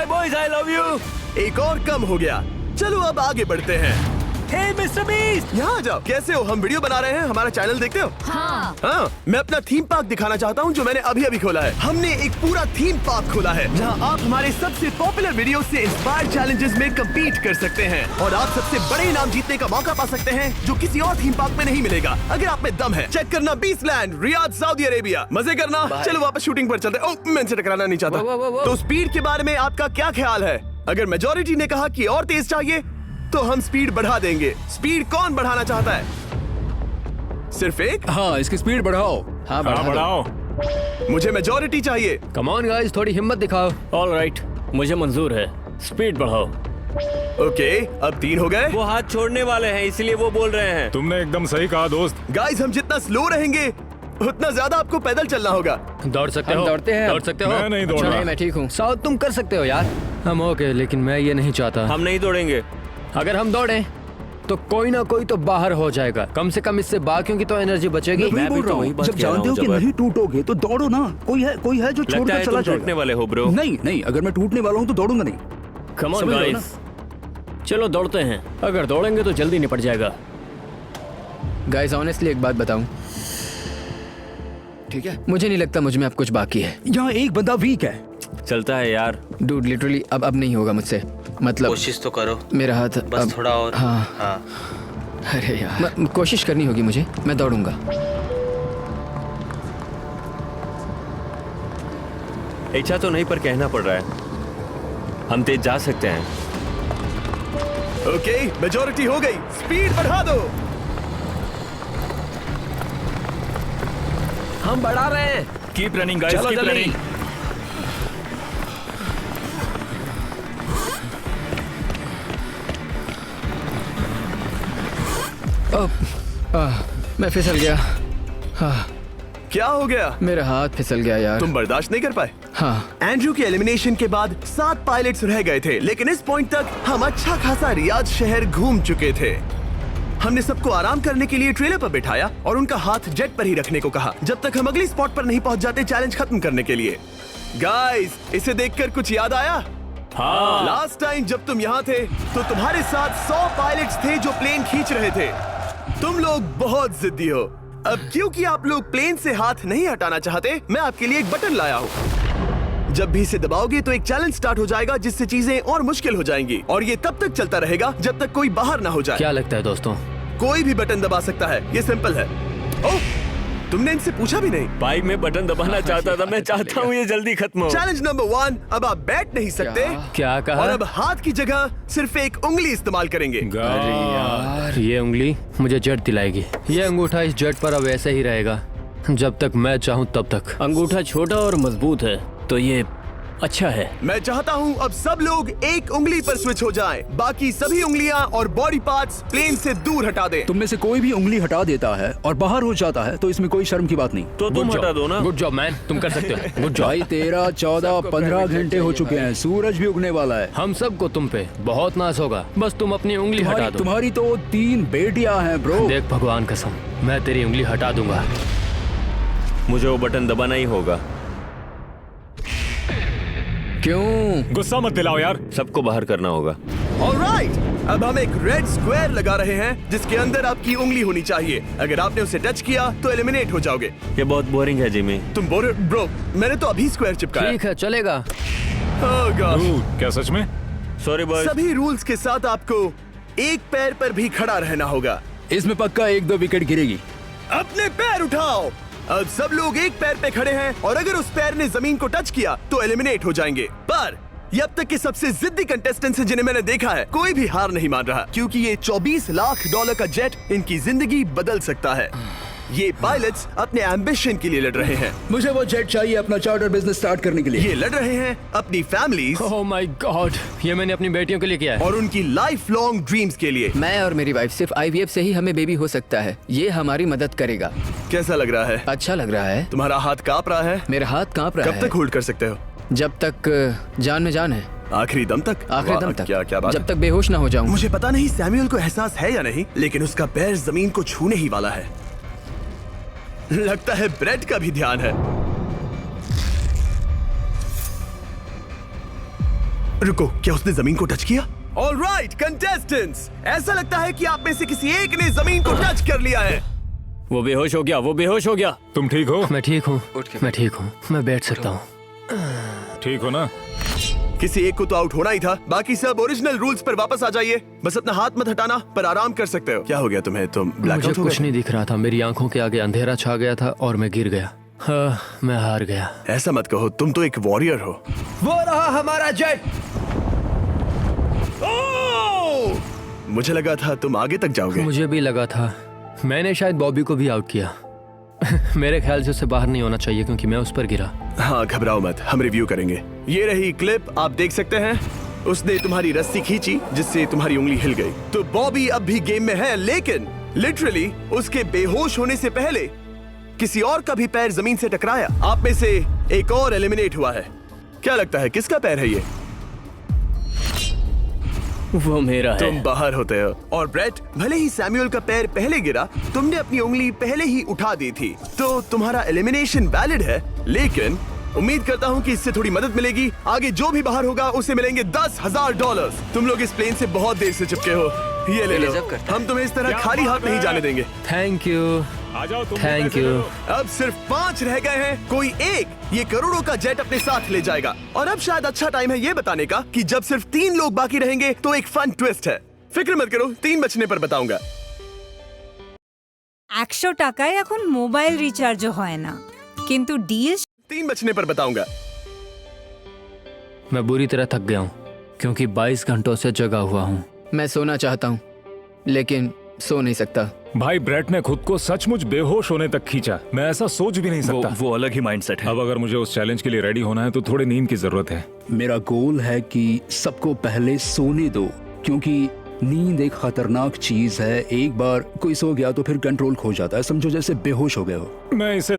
Boys, I love you. एक और कम हो गया। चलो अब आगे बढ़ते हैं। हे मिस्टर बीस्ट, यहाँ आ जाओ। कैसे हो? हम वीडियो बना रहे हैं, हमारा चैनल देखते हो? हाँ, मैं अपना थीम पार्क दिखाना चाहता हूँ जो मैंने अभी अभी खोला है। हमने एक पूरा थीम पार्क खोला है जहाँ आप हमारे सबसे पॉपुलर वीडियो से इंस्पायर चैलेंजेस में कम्पीट कर सकते हैं और आप सबसे बड़े इनाम जीतने का मौका पा सकते हैं जो किसी और थीम पार्क में नहीं मिलेगा। अगर आप में दम है, चेक करना बीस्टलैंड, रियाद, सऊदी अरेबिया। मजे करना। चलो वापस शूटिंग पर चलते। ओह, मैं इनसे टकराना नहीं चाहता। तो स्पीड के बारे में आपका क्या ख्याल है? अगर मेजोरिटी ने कहा कि और तेज चाहिए तो हम स्पीड बढ़ा देंगे। स्पीड कौन बढ़ाना चाहता है? सिर्फ एक? हाँ, इसकी स्पीड बढ़ाओ। हाँ बढ़ाओ। मुझे मेजोरिटी चाहिए। कम ऑन गाइस, थोड़ी हिम्मत दिखाओ। ऑलराइट, मुझे मंजूर है। स्पीड बढ़ाओ। ओके, अब 3 हो गए। वो हाथ छोड़ने वाले हैं इसलिए वो बोल रहे हैं। तुमने एकदम सही कहा दोस्त। गाइस, हम जितना स्लो रहेंगे उतना ज्यादा आपको पैदल चलना होगा। दौड़ सकते हम हो? दौड़ते हैं। दौड़ सकते हो? मैं नहीं दौड़ अच्छा, रहा। मैं ठीक हूँ। साउथ, तुम कर सकते हो यार। हम ओके, लेकिन मैं ये नहीं चाहता। हम नहीं दौड़ेंगे। अगर हम दौड़े तो कोई ना कोई तो बाहर हो जाएगा। कम से कम इससे बाकियों की तो एनर्जी बचेगी। मैं भी बोल तो रहा वही हूँ, बात जब कह रहा जानते हूँ, हो कि जबर। नहीं टूटोगे तो दौड़ो ना। कोई है जो लगता छोड़कर है चला तुम टूटने जाएगा। वाले हो ब्रो। नहीं, अगर मैं टूटने वाला हूँ तो दौड़ूंगा नहीं। कम ऑन समझ रहे हो गाइस, चलो दौड़ते हैं। अगर दौड़ेंगे तो जल्दी निपट जाएगा। गाइस, ऑनेस्टली एक बात बताऊं, ठीक है, मुझे नहीं लगता मुझ में अब कुछ बाकी है। यहाँ एक बंदा वीक है। चलता है यार। डूड, लिटरली अब नहीं होगा मुझसे। मतलब कोशिश तो करो, मेरा हाथ बस अब, थोड़ा और। हाँ। अरे यार, कोशिश करनी होगी मुझे। मैं दौड़ूंगा। इच्छा तो नहीं पर कहना पड़ रहा है। हम तेज जा सकते हैं। ओके, मेजोरिटी हो गई। स्पीड बढ़ा दो। हम बढ़ा रहे हैं। कीप रनिंग गाइस, चलो कीप जल्दी। रनिंग। मैं फिसल गया। क्या हो गया? मेरा हाथ फिसल गया यार। तुम बर्दाश्त नहीं कर पाए? हाँ। एंड्रू के एलिमिनेशन के बाद 7 पायलट्स रह गए थे, लेकिन इस पॉइंट तक हम अच्छा खासा रियाद शहर घूम चुके थे। हमने सबको आराम करने के लिए ट्रेलर पर बिठाया और उनका हाथ जेट पर ही रखने को कहा जब तक हम अगली स्पॉट पर नहीं पहुंच जाते चैलेंज खत्म करने के लिए। गाइस, इसे देखकर कुछ याद आया? हाँ। लास्ट टाइम जब तुम यहाँ थे तो तुम्हारे साथ 100 पायलट्स थे जो प्लेन खींच रहे थे। तुम लोग बहुत जिद्दी हो। अब क्योंकि आप लोग प्लेन से हाथ नहीं हटाना चाहते, मैं आपके लिए एक बटन लाया हूँ। जब भी इसे दबाओगे तो एक चैलेंज स्टार्ट हो जाएगा जिससे चीजें और मुश्किल हो जाएंगी और ये तब तक चलता रहेगा जब तक कोई बाहर ना हो जाए। क्या लगता है दोस्तों? कोई भी बटन दबा सकता है, ये सिंपल है। ओह, तुमने इनसे पूछा भी नहीं। भाई मैं बटन दबाना चाहता था। मैं चाहता हूँ ये जल्दी खत्म हो। चैलेंज नंबर 1, अब आप बैठ नहीं सकते क्या कहा? और अब हाथ की जगह सिर्फ एक उंगली इस्तेमाल करेंगे। अरे यार, ये उंगली मुझे जट दिलाएगी। ये अंगूठा इस जट पर अब ऐसे ही रहेगा जब तक मैं चाहूँ तब तक। अंगूठा छोटा और मजबूत है तो ये अच्छा है। मैं चाहता हूँ अब सब लोग एक उंगली पर स्विच हो जाएं। बाकी सभी उंगलियां और बॉडी पार्ट्स प्लेन से दूर हटा दें। तुम में से कोई भी उंगली हटा देता है और बाहर हो जाता है तो इसमें कोई शर्म की बात नहीं। तो तुम हटा दो ना। गुड जॉब मैन, तुम कर सकते हो। Good job. भाई 13, 14, 15 घंटे हो चुके हैं। सूरज भी उगने वाला है। हम सबको तुम पे बहुत नाज होगा। बस तुम अपनी उंगली हटा दो। तुम्हारी तो 3 बेटियां हैं ब्रो। देख भगवान कसम, मैं तेरी उंगली हटा दूंगा। मुझे वो बटन दबाना ही होगा। क्यों? गुस्सा मत दिलाओ यार। सबको बाहर करना होगा। ऑलराइट, अब हम एक रेड स्क्वायर लगा रहे हैं जिसके अंदर आपकी उंगली होनी चाहिए। अगर आपने उसे टच किया तो एलिमिनेट हो जाओगे। ये बहुत बोरिंग है जिमी। तुम ब्रो, मैंने तो अभी स्क्वायर चिपकाया। ठीक है, चलेगा। Oh gosh। क्या सच में? Sorry boy. सभी रूल्स के साथ आपको एक पैर पर भी खड़ा रहना होगा। इसमें पक्का 1-2 विकेट गिरेगी। अपने पैर उठाओ। अब सब लोग एक पैर पे खड़े हैं और अगर उस पैर ने जमीन को टच किया तो एलिमिनेट हो जाएंगे। पर ये अब तक के सबसे जिद्दी कंटेस्टेंट्स हैं जिन्हें मैंने देखा है। कोई भी हार नहीं मान रहा क्योंकि ये $24 लाख का जेट इनकी जिंदगी बदल सकता है। ये पायलट्स अपने एम्बिशन के लिए लड़ रहे हैं। मुझे वो जेट चाहिए अपना चार्टर बिजनेस स्टार्ट करने के लिए। ये लड़ रहे हैं अपनी फैमिलीज ओह माय गॉड, ये मैंने अपनी बेटियों के लिए किया है। और उनकी लाइफ लॉन्ग ड्रीम्स के लिए। मैं और मेरी वाइफ सिर्फ IVF से ही हमें बेबी हो सकता है। ये हमारी मदद करेगा। कैसा लग रहा है? अच्छा लग रहा है। तुम्हारा हाथ कांप रहा है? मेरा हाथ कांप रहा है। कब तक होल्ड कर सकते हो? जब तक जान में जान है। आखिरी दम तक? आखिरी वाह, दम तक। क्या बात जब है। तक बेहोश ना हो जाऊं। मुझे पता नहीं सैमुअल को एहसास है या नहीं, लेकिन उसका पैर जमीन को छूने ही वाला है। लगता है ब्रेड का भी ध्यान है। रुको, क्या उसने जमीन को टच किया? ऑलराइट कंटेस्टेंट्स, ऐसा लगता है कि आप में से किसी एक ने जमीन को टच कर लिया है। वो बेहोश हो गया, वो बेहोश हो गया। तुम ठीक हो? मैं ठीक हूँ, मैं ठीक हूँ, मैं बैठ सकता हूँ। ठीक हो ना? किसी एक को तो आउट होना ही था, बाकी सब ओरिजिनल रूल्स पर वापस आ जाइए। बस अपना हाथ मत हटाना, पर आराम कर सकते हो। क्या हो गया तुम्हें? तुम मुझे ब्लैकआउट हो कुछ गए? नहीं दिख रहा था, मेरी आंखों के आगे अंधेरा छा गया था और मैं गिर गया। हाँ, मैं हार गया। ऐसा मत कहो, तुम तो एक वॉरियर हो। वो रहा हमारा जेट। मुझे लगा था तुम आगे तक जाओगे। मुझे भी लगा था। मैंने शायद बॉबी को भी आउट किया। मेरे ख्याल से उसे बाहर नहीं होना चाहिए क्योंकि मैं उस पर गिरा। हाँ, घबराओ मत, हम रिव्यू करेंगे। ये रही क्लिप, आप देख सकते हैं। उसने तुम्हारी रस्सी खींची जिससे तुम्हारी उंगली हिल गई। तो बॉबी अब भी गेम में है, लेकिन लिटरली उसके बेहोश होने से पहले किसी और का भी पैर जमीन से टकराया। आप में से एक और एलिमिनेट हुआ है। क्या लगता है किसका पैर है ये? वो मेरा है। तुम बाहर होते हो। और ब्रेट, भले ही सैमुअल का पैर पहले गिरा, तुमने अपनी उंगली पहले ही उठा दी थी, तो तुम्हारा एलिमिनेशन वैलिड है। लेकिन उम्मीद करता हूँ कि इससे थोड़ी मदद मिलेगी। आगे जो भी बाहर होगा उसे मिलेंगे $10,000। तुम लोग इस प्लेन से बहुत देर से चिपके हो, ये ले लो। हम तुम्हें इस तरह खाली हाथ नहीं जाने देंगे। Thank you. आ जाओ तुम। थैंक पैसे यू। ले लो। अब सिर्फ 5 रह गए हैं। कोई एक ये करोड़ों का जेट अपने साथ ले जाएगा। और अब शायद अच्छा टाइम है ये बताने का कि जब सिर्फ 3 लोग बाकी रहेंगे तो एक फन ट्विस्ट है। फिक्र मत करो, 3 बचने पर बताऊंगा। 100 টাকায় এখন মোবাইল রিচার্জও হয় না, কিন্তু ডিল 3 बचने पर बताऊंगा। मैं बुरी तरह थक गया हूँ क्योंकि 22 घंटों से जगा हुआ हूँ। मैं सोना चाहता हूँ लेकिन सो नहीं सकता। भाई ब्रेट ने खुद को सचमुच बेहोश होने तक खींचा। मैं ऐसा सोच भी नहीं सकता। वो अलग ही माइंडसेट है। अब अगर मुझे उस चैलेंज के लिए रेडी होना है तो थोड़ी नींद की जरूरत है। मेरा गोल है कि सबको पहले सोने दो, क्योंकि नींद एक खतरनाक चीज है। एक बार कोई सो गया तो फिर कंट्रोल खो जाता है, समझो जैसे बेहोश हो गए हो। मैं इसे